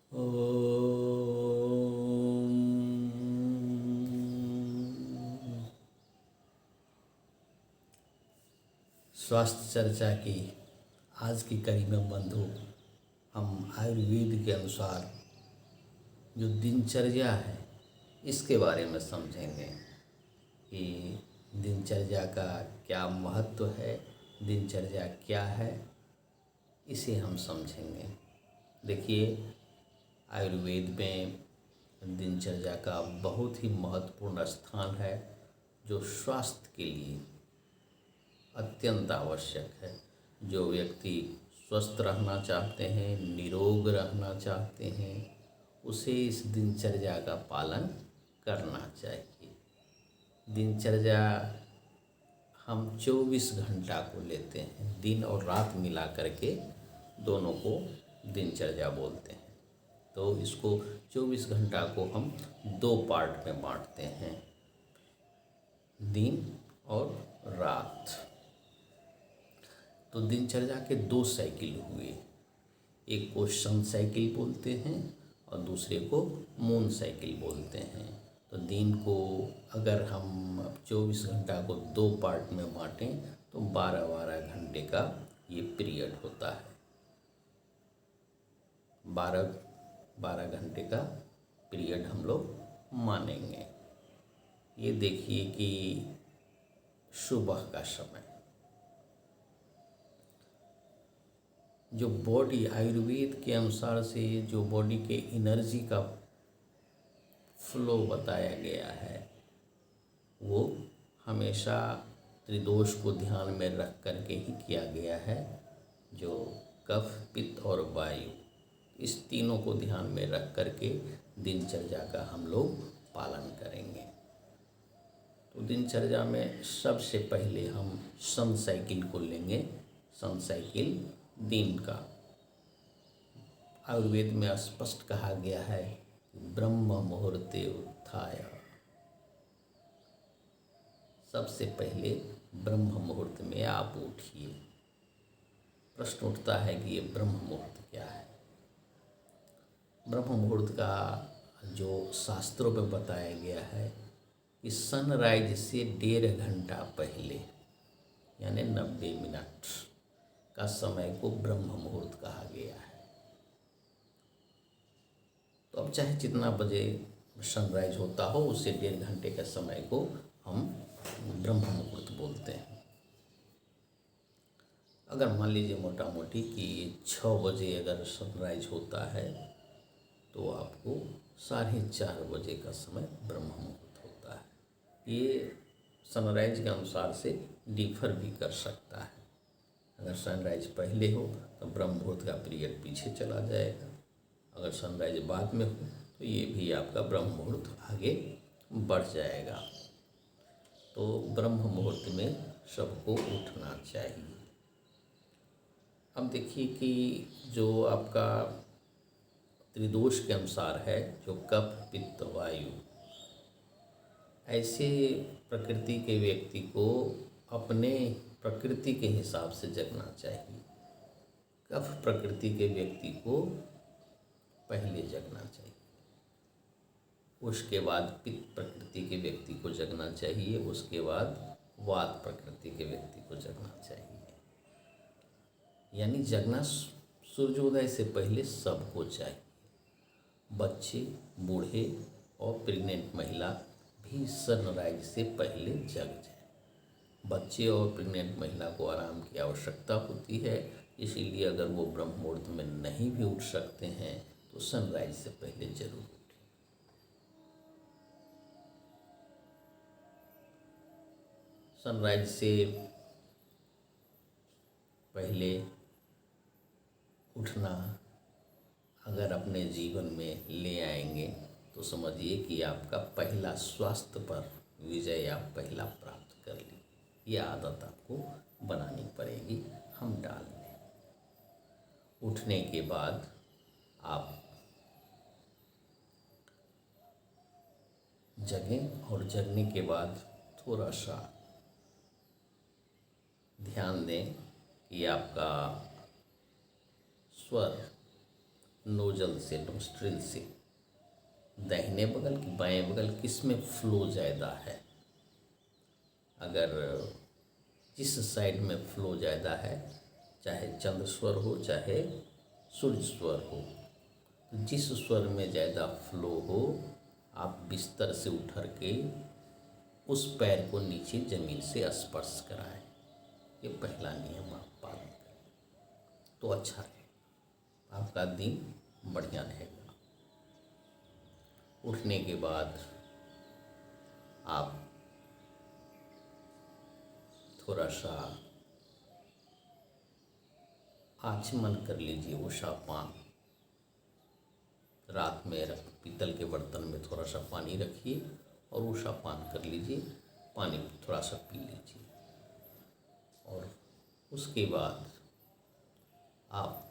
स्वास्थ्य चर्चा की आज की कड़ी में बंधु हम आयुर्वेद के अनुसार जो दिनचर्या है इसके बारे में समझेंगे कि दिनचर्या का क्या महत्व है, दिनचर्या क्या है, इसे हम समझेंगे। देखिए, आयुर्वेद में दिनचर्या का बहुत ही महत्वपूर्ण स्थान है जो स्वास्थ्य के लिए अत्यंत आवश्यक है। जो व्यक्ति स्वस्थ रहना चाहते हैं, निरोग रहना चाहते हैं, उसे इस दिनचर्या का पालन करना चाहिए। दिनचर्या हम 24 घंटा को लेते हैं, दिन और रात मिला करके दोनों को दिनचर्या बोलते हैं। तो इसको 24 घंटा को हम दो पार्ट में बांटते हैं, दिन और रात। तो दिनचर्या के दो साइकिल हुए, एक को सन साइकिल बोलते हैं और दूसरे को मून साइकिल बोलते हैं। तो दिन को अगर हम 24 घंटा को दो पार्ट में बांटें तो 12-12 घंटे का ये पीरियड होता है। 12 घंटे का पीरियड हम लोग मानेंगे। ये देखिए कि सुबह का समय जो बॉडी आयुर्वेद के अनुसार से जो बॉडी के एनर्जी का फ्लो बताया गया है वो हमेशा त्रिदोष को ध्यान में रख करके ही किया गया है। जो कफ, पित्त और वायु, इस तीनों को ध्यान में रख करके दिनचर्या का हम लोग पालन करेंगे। तो दिनचर्या में सबसे पहले हम सन साइकिल को लेंगे। सन साइकिल दिन का आयुर्वेद में स्पष्ट कहा गया है कि ब्रह्म मुहूर्ते उत्थाय। सबसे पहले ब्रह्म मुहूर्त में आप उठिए। प्रश्न उठता है कि ये ब्रह्म मुहूर्त क्या है। ब्रह्म मुहूर्त का जो शास्त्रों में बताया गया है कि सनराइज से 1.5 घंटा पहले यानी 90 मिनट का समय को ब्रह्म मुहूर्त कहा गया है। तो अब चाहे जितना बजे सनराइज होता हो उससे 1.5 घंटे के समय को हम ब्रह्म मुहूर्त बोलते हैं। अगर मान लीजिए मोटा मोटी कि 6 बजे अगर सनराइज होता है तो आपको 4:30 बजे का समय ब्रह्म मुहूर्त होता है। ये सनराइज के अनुसार से डिफर भी कर सकता है। अगर सनराइज पहले हो तो ब्रह्म मुहूर्त का पीरियड पीछे चला जाएगा, अगर सनराइज बाद में हो तो ये भी आपका ब्रह्म मुहूर्त आगे बढ़ जाएगा। तो ब्रह्म मुहूर्त में सबको उठना चाहिए। अब देखिए कि जो आपका त्रिदोष के अनुसार है, जो कफ, पित्त, वायु, ऐसे प्रकृति के व्यक्ति को अपने प्रकृति के हिसाब से जगना चाहिए। कफ प्रकृति के व्यक्ति को पहले जगना चाहिए, उसके बाद पित्त प्रकृति के व्यक्ति को जगना चाहिए, उसके बाद वात प्रकृति के व्यक्ति को जगना चाहिए। यानी जगना सूर्योदय से पहले सबको चाहिए। बच्चे, बूढ़े और प्रेग्नेंट महिला भी सनराइज से पहले जग जाए। बच्चे और प्रेग्नेंट महिला को आराम की आवश्यकता होती है, इसीलिए अगर वो ब्रह्म मुहूर्त में नहीं भी उठ सकते हैं तो सनराइज से पहले जरूर उठें। सनराइज से पहले उठना अगर अपने जीवन में ले आएंगे तो समझिए कि आपका पहला स्वास्थ्य पर विजय आप पहला प्राप्त कर ली। यह आदत आपको बनानी पड़ेगी, हम डाल लें। उठने के बाद आप जगें और जगने के बाद थोड़ा सा ध्यान दें कि आपका स्वर नोजल से, नोस्ट्रिल से, दाहिने बगल की बाएं बगल किसमें फ्लो ज़्यादा है। अगर जिस साइड में फ्लो ज़्यादा है, चाहे चंद्र स्वर हो चाहे सूर्य स्वर हो, तो जिस स्वर में ज़्यादा फ्लो हो, आप बिस्तर से उठ के उस पैर को नीचे ज़मीन से स्पर्श कराएं। ये पहला नियम आप पालन करें तो अच्छा है, आपका दिन बढ़िया रहेगा। उठने के बाद आप थोड़ा सा आचमन कर लीजिए, उषा पान। रात में पीतल के बर्तन में थोड़ा सा पानी रखिए और उषा पान कर लीजिए, पानी थोड़ा सा पी लीजिए। और उसके बाद आप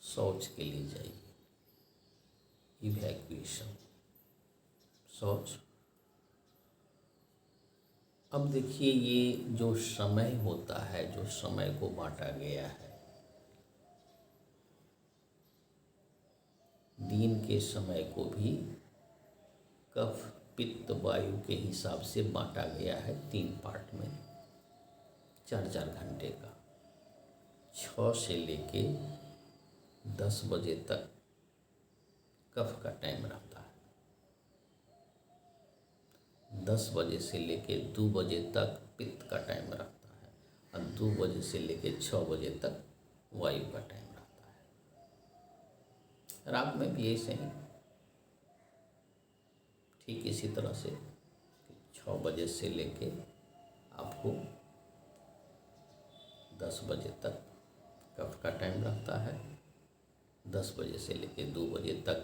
शौच के लिए जाइए, इवैक्यूएशन, शौच। अब देखिए, ये जो समय होता है, जो समय को बांटा गया है, दिन के समय को भी कफ पित्त वायु के हिसाब से बांटा गया है 3 पार्ट में, 4-4 घंटे का। 6 से लेके 10 बजे तक कफ का टाइम रहता है, 10 बजे से लेके 2 बजे तक पित्त का टाइम रहता है, और 2 बजे से लेके 6 बजे तक वायु का टाइम रहता है। रात में भी ऐसे ही ठीक इसी तरह से 6 बजे से लेके आपको 10 बजे तक कफ का टाइम रहता है, 10 बजे से लेके 2 बजे तक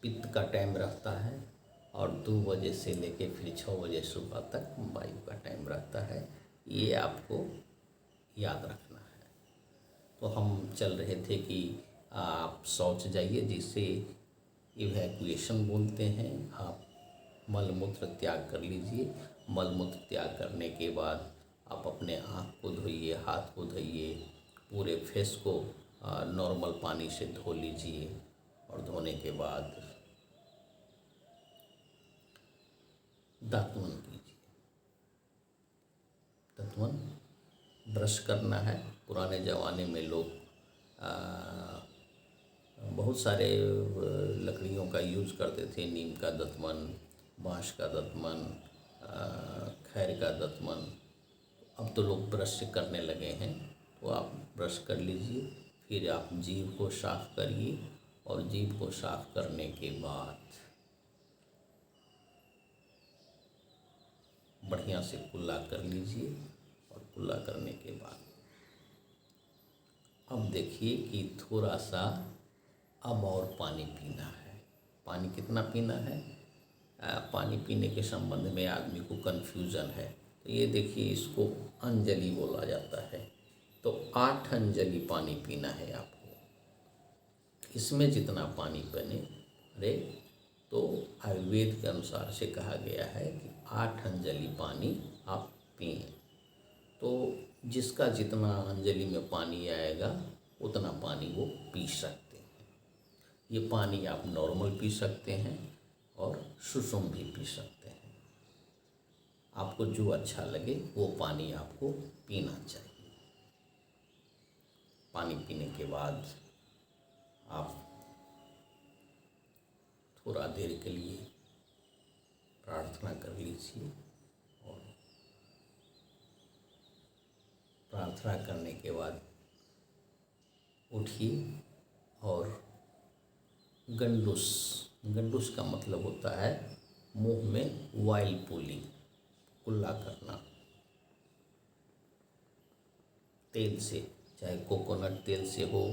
पित्त का टाइम रहता है, और 2 बजे से लेके फिर 6 बजे सुबह तक वायु का टाइम रहता है। ये आपको याद रखना है। तो हम चल रहे थे कि आप शौच जाइए, जिसे इवैक्यूएशन बोलते हैं। आप मल मूत्र त्याग कर लीजिए। मल मूत्र त्याग करने के बाद आप अपने आँख को धोइए, हाथ को धोइए, पूरे फेस को नॉर्मल पानी से धो लीजिए। और धोने के बाद दातुन कीजिए। दातुन ब्रश करना है। पुराने ज़माने में लोग बहुत सारे लकड़ियों का यूज़ करते थे, नीम का दतमन, बाँस का दतमन, खैर का दतमन। अब तो लोग ब्रश से करने लगे हैं, तो आप ब्रश कर लीजिए। फिर आप जीभ को साफ़ करिए, और जीभ को साफ़ करने के बाद बढ़िया से कुल्ला कर लीजिए। और कुल्ला करने के बाद अब देखिए कि थोड़ा सा अब और पानी पीना है। पानी कितना पीना है? पानी पीने के संबंध में आदमी को कन्फ्यूज़न है। तो ये देखिए, इसको अंजलि बोला जाता है। तो 8 अंजलि पानी पीना है आपको। इसमें जितना पानी बने तो आयुर्वेद के अनुसार से कहा गया है कि 8 अंजलि पानी आप पिएं। तो जिसका जितना अंजलि में पानी आएगा उतना पानी वो पी सकते हैं। ये पानी आप नॉर्मल पी सकते हैं और सुसुम भी पी सकते हैं। आपको जो अच्छा लगे वो पानी आपको पीना चाहिए। पानी पीने के बाद आप थोड़ा देर के लिए प्रार्थना कर लीजिए। और प्रार्थना करने के बाद उठिए और गंडूस का मतलब होता है मुंह में वाइल पुलिंग, कुल्ला करना तेल से, चाहे कोकोनट तेल से हो,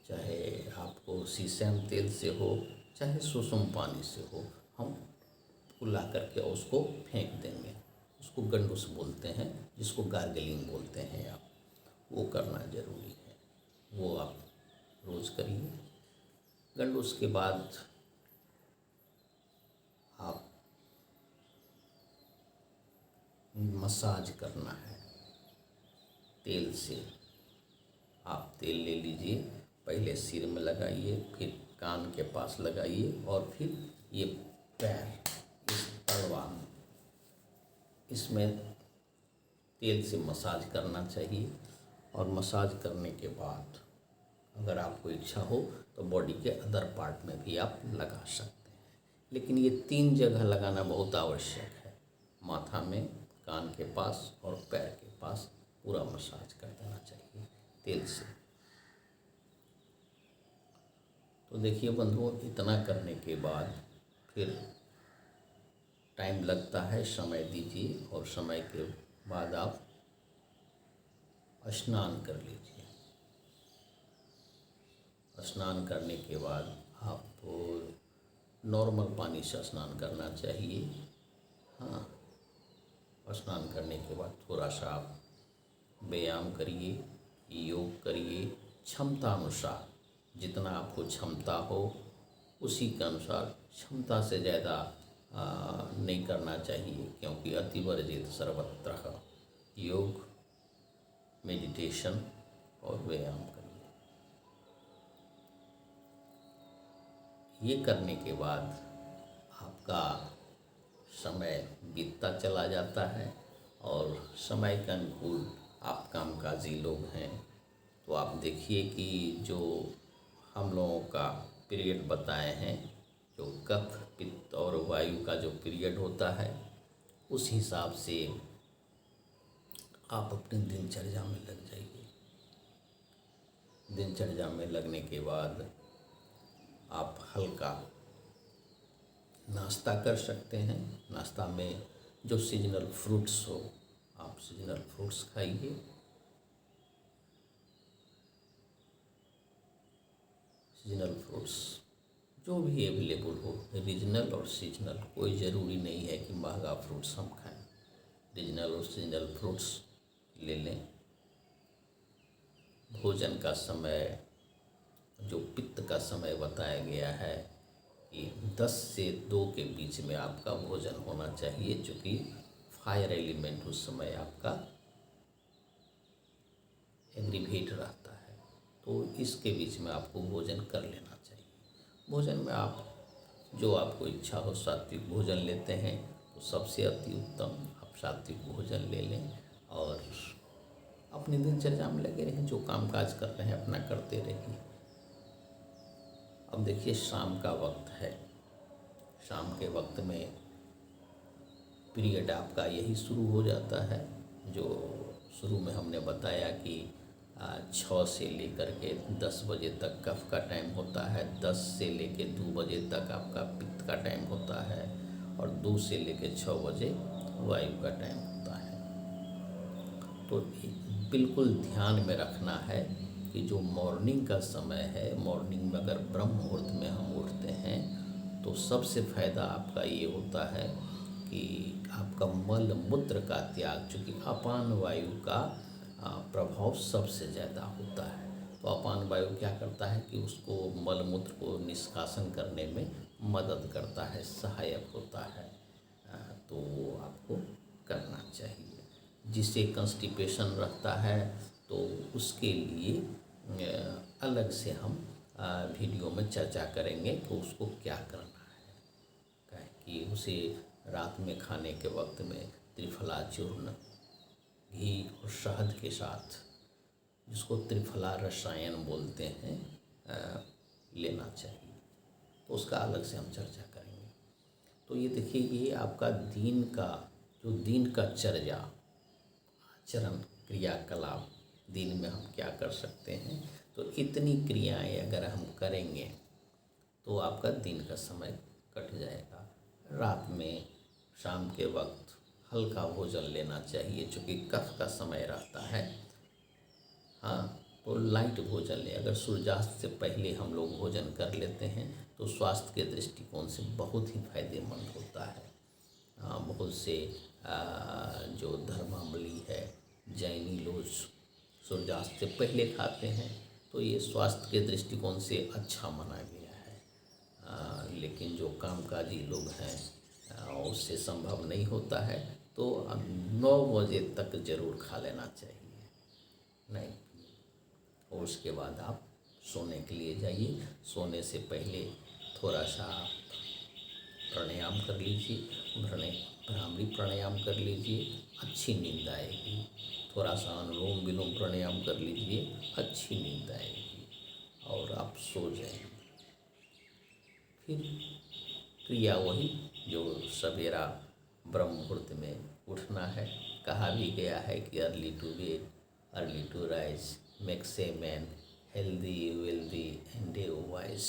चाहे आपको सीसम तेल से हो, चाहे सुसुम पानी से हो। हम कुल्ला करके उसको फेंक देंगे। उसको गंडूस बोलते हैं, जिसको गार्गलिंग बोलते हैं आप। वो करना ज़रूरी है, वो आप रोज़ करिए। गंडूस के बाद आप मसाज करना है तेल से। आप तेल ले लीजिए, पहले सिर में लगाइए, फिर कान के पास लगाइए और फिर ये पैर, इस तलवा में, इसमें तेल से मसाज करना चाहिए। और मसाज करने के बाद अगर आपको इच्छा हो तो बॉडी के अदर पार्ट में भी आप लगा सकते हैं, लेकिन ये 3 जगह लगाना बहुत आवश्यक है। माथा में, कान के पास और पैर के पास पूरा मसाज कर देना चाहिए तेल से। तो देखिए बंधुओं, इतना करने के बाद फिर टाइम लगता है, समय दीजिए और समय के बाद आप स्नान कर लीजिए। स्नान करने के बाद आपको नॉर्मल पानी से स्नान करना चाहिए। हाँ, स्नान करने के बाद थोड़ा सा आप व्यायाम करिए, योग करिए, क्षमता अनुसार। जितना आपको क्षमता हो उसी के अनुसार, क्षमता से ज़्यादा नहीं करना चाहिए, क्योंकि अति वर्जित सर्वत्र। योग, मेडिटेशन और व्यायाम करिए। ये करने के बाद आपका समय बीतता चला जाता है और समय के अनुकूल आप कामकाजी लोग हैं। तो आप देखिए कि जो हम लोगों का पीरियड बताए हैं, जो कफ, पित्त और वायु का जो पीरियड होता है, उस हिसाब से आप अपनी दिनचर्या में लग जाइए। दिनचर्या में लगने के बाद आप हल्का नाश्ता कर सकते हैं। नाश्ता में जो सीजनल फ्रूट्स हो, आप सीजनल फ्रूट्स खाइए। सीजनल फ्रूट्स जो भी अवेलेबल हो, रीजनल और सीजनल, कोई ज़रूरी नहीं है कि महंगा फ्रूट्स हम खाएं। रीजनल और सीजनल फ्रूट्स ले लें। भोजन का समय, जो पित्त का समय बताया गया है कि 10 से 2 के बीच में आपका भोजन होना चाहिए, चूँकि फायर एलिमेंट उस समय आपका एग्रीवेट रहता है, तो इसके बीच में आपको भोजन कर लेना चाहिए। भोजन में आप जो आपको इच्छा हो, सात्विक भोजन लेते हैं तो सबसे अति उत्तम, आप सात्विक भोजन ले लें और अपनी दिनचर्या में लगे रहें। जो कामकाज कर रहे हैं अपना करते रहिए। अब देखिए शाम का वक्त है। शाम के वक्त में पीरियड आपका यही शुरू हो जाता है, जो शुरू में हमने बताया कि 6 से लेकर के 10 बजे तक कफ का टाइम होता है, 10 से लेके 2 बजे तक आपका पित्त का टाइम होता है और 2 से लेके 6 बजे वायु का टाइम होता है। तो बिल्कुल ध्यान में रखना है कि जो मॉर्निंग का समय है, मॉर्निंग में अगर ब्रह्म मुहूर्त में हम उठते हैं तो सबसे फ़ायदा आपका ये होता है कि आपका मल मूत्र का त्याग, चूँकि अपान वायु का प्रभाव सबसे ज़्यादा होता है। तो अपान वायु क्या करता है कि उसको मल मूत्र को निष्कासन करने में मदद करता है, सहायक होता है। तो आपको करना चाहिए। जिसे कंस्टिपेशन रहता है तो उसके लिए अलग से हम वीडियो में चर्चा करेंगे कि उसको क्या करना है। कि उसे रात में खाने के वक्त में त्रिफला चूर्ण, घी और शहद के साथ, जिसको त्रिफला रसायन बोलते हैं, लेना चाहिए। तो उसका अलग से हम चर्चा करेंगे। तो ये देखिए, ये आपका दिन का जो दिन का चर्या, आचरण, क्रियाकलाप, दिन में हम क्या कर सकते हैं, तो इतनी क्रियाएं अगर हम करेंगे तो आपका दिन का समय कट जाएगा। रात में, शाम के वक्त हल्का भोजन लेना चाहिए, चूँकि कफ का समय रहता है। हाँ, तो लाइट भोजन लें। अगर सूर्यास्त से पहले हम लोग भोजन कर लेते हैं तो स्वास्थ्य के दृष्टिकोण से बहुत ही फायदेमंद होता है। बहुत से जो धर्मावलंबी है, जैनी लोग सूर्यास्त से पहले खाते हैं, तो ये स्वास्थ्य के दृष्टिकोण से अच्छा माना गया है। लेकिन जो कामकाजी लोग हैं उससे संभव नहीं होता है, तो 9 बजे तक ज़रूर खा लेना चाहिए। नहीं, और उसके बाद आप सोने के लिए जाइए। सोने से पहले थोड़ा सा आप प्राणायाम कर लीजिए, भ्रामरी प्राणायाम कर लीजिए, अच्छी नींद आएगी। थोड़ा सा अनुलोम विलोम प्राणायाम कर लीजिए, अच्छी नींद आएगी और आप सो जाएंगे। फिर क्रिया वही जो सवेरा ब्रह्म मुहूर्त में उठना है। कहा भी गया है कि early to bed early to rise makes a man healthy wealthy and a wise.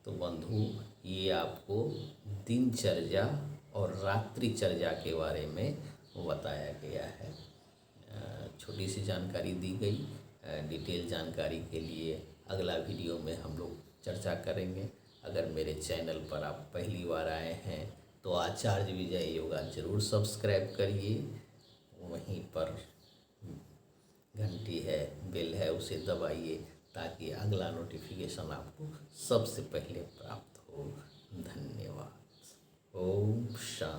तो बंधु, ये आपको दिनचर्या और रात्रिचर्या के बारे में बताया गया है। छोटी सी जानकारी दी गई। डिटेल जानकारी के लिए अगला वीडियो में हम लोग चर्चा करेंगे। अगर मेरे चैनल पर आप पहली बार आए हैं तो आचार्य विजय योगा ज़रूर सब्सक्राइब करिए। वहीं पर घंटी है, बेल है, उसे दबाइए ताकि अगला नोटिफिकेशन आपको सबसे पहले प्राप्त हो। धन्यवाद। ओम शांति।